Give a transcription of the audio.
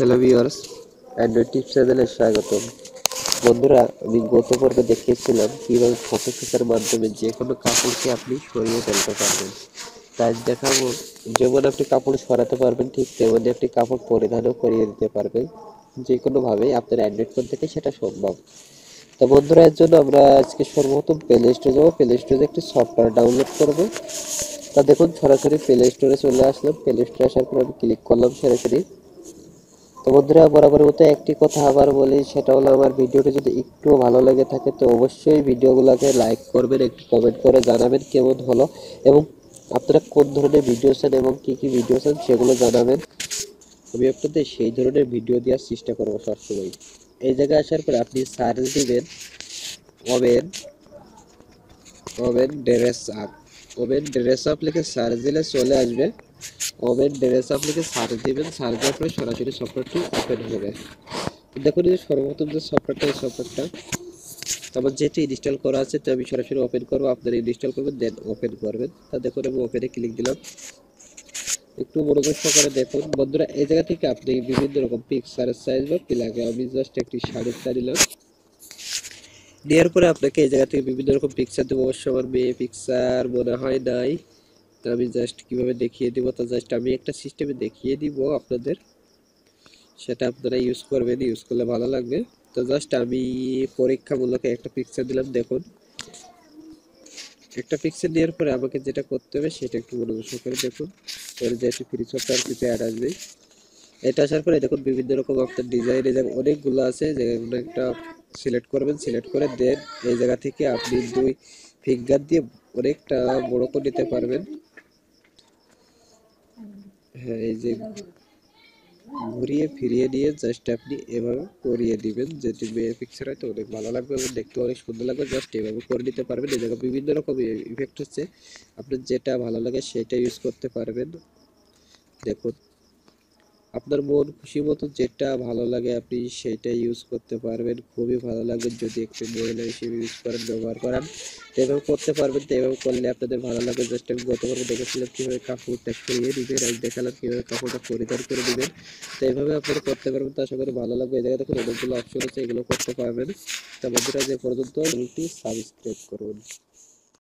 Hello viewers, Android tips চ্যানেলে স্বাগতম। বন্ধুরা, আমি গত পর্বে দেখিয়েছিলাম কিভাবে ফটো ক্লিকের মাধ্যমে যে কোনো কাপড়কে আপনি সরিয়ে ফেলতে পারবেন। তাই দেখাবো, যেমন আপনি কাপড় সরাতে পারবেন ঠিক তেমনি আপনি কাপড় পরিধানও করিয়ে দিতে পারবেন। যে কোনোভাবেই আপনার অ্যান্ড্রয়েড ফোন থেকে সেটা সম্ভব। তো বন্ধুরা, এর জন্য আমরা আজকে সর্বপ্রথম প্লে স্টোরে যাবো। প্লে স্টোরে একটি সফটওয়্যার ডাউনলোড করবো। তা দেখুন, সরাসরি প্লে স্টোরে চলে আসলাম। প্লে স্টোরে আসার পর আমি ক্লিক করলাম সরাসরি। তো বন্ধুরা, বরাবরের মতো একটি কথা আবার বলি, সেটা হলো আমার ভিডিওটি যদি একটু ভালো লেগে থাকে তো অবশ্যই ভিডিওগুলোকে লাইক করবেন, একটু কমেন্ট করে জানাবেন কেমন হলো, এবং আপনারা কোন ধরনের ভিডিও চান এবং কি কি ভিডিও চান সেগুলো জানাবেন। আমি আপনাদের সেই ধরনের ভিডিও দেওয়ার চেষ্টা করবো সবসময়। এই জায়গায় আসার পর আপনি সার্চ দিবেন oven oven dress up. Oven dress up লিখে সার্চ দিলে চলে আসবে। ওভেন ড্রেস আপ লিখে সার্চ দিবেন, সার্চ দেওয়ার পরে সরাসরি সফটওয়্যারটি ওপেন হবে। দেখুন, এই যে সর্বপ্রথম যে সফটওয়্যারটা, এই সফটওয়্যারটা আমার যেহেতু ইনস্টল করা আছে তো আমি সরাসরি ওপেন করবো। আপনারা ইনস্টল করবেন, দেন ওপেন করবেন। তা দেখুন, আমি ওপেনে ক্লিক দিলাম। একটু মনোযোগ সহকারে দেখুন বন্ধুরা, এই জায়গা থেকে আপনি বিভিন্ন রকম পিকচারের সাইজ বা লাগে, আমি জাস্ট একটি শাড়িটা নিলাম। নেওয়ার পরে আপনাকে এই জায়গা থেকে বিভিন্ন রকম পিকচার দেবো। অবশ্য আমার মেয়ে পিকচার মনে হয় নাই, তো আমি জাস্ট কিভাবে দেখিয়ে দিব, তো জাস্ট আমি একটা সিস্টেমে দেখিয়ে দিব আপনাদের, সেটা আপনারা ইউজ করবেন, ইউজ করলে ভালো লাগবে। তো জাস্ট আমি পরীক্ষামূলক একটা পিকচার দিলাম। দেখুন, একটা পিকচার দেওয়ার পরে আমাকে যেটা করতে হবে সেটা একটু মনোযোগ সহকারে দেখুন। এর যে একটি ফ্রি সফটওয়্যার কিছু অ্যাড আসবে, এটা আসার পরে দেখুন বিভিন্ন রকম আপনার ডিজাইন অনেকগুলো আছে, যে একটা সিলেক্ট করবেন। সিলেক্ট করে দেন এই জায়গা থেকে আপনি দুই ফিঙ্গার দিয়ে অনেকটা বড় করে নিতে পারবেন। হ্যাঁ, এই যে ঘুরিয়ে ফিরিয়ে দিয়ে জাস্ট আপনি এভাবে করিয়ে দিবেন, যেটি মেয়ের পিকচার হয়তো অনেক ভালো লাগবে এবং দেখতে অনেক সুন্দর লাগবে। জাস্ট এভাবে করে নিতে পারবেন। এই জায়গায় বিভিন্ন রকম ইফেক্ট হচ্ছে, আপনার যেটা ভালো লাগে সেটা ইউজ করতে পারবেন। দেখুন, আপনার মন খুশি মতো যেটা ভালো লাগে আপনি সেটা ইউজ করতে পারবেন। খুবই ভালো লাগবে যদি একটু মহিলা হিসেবে ইউজ করেন, ব্যবহার করেন, তো এভাবে করতে পারবেন। তো এভাবে করলে আপনাদের ভালো লাগবে। জাস্ট আমি গতবারে দেখেছিলাম কীভাবে কাপড়টা সরিয়ে দিবেন, আজ দেখালাম কীভাবে কাপড়টা পরিধান করে দিবেন। তো এইভাবে আপনারা করতে পারবেন, তো আশা করি ভালো লাগবে। এই জায়গায় দেখুন অনেকগুলো অপশন আছে, এগুলো করতে পারবেন। তো বন্ধুরা, যে পর্যন্ত চ্যানেলটি সাবস্ক্রাইব করুন।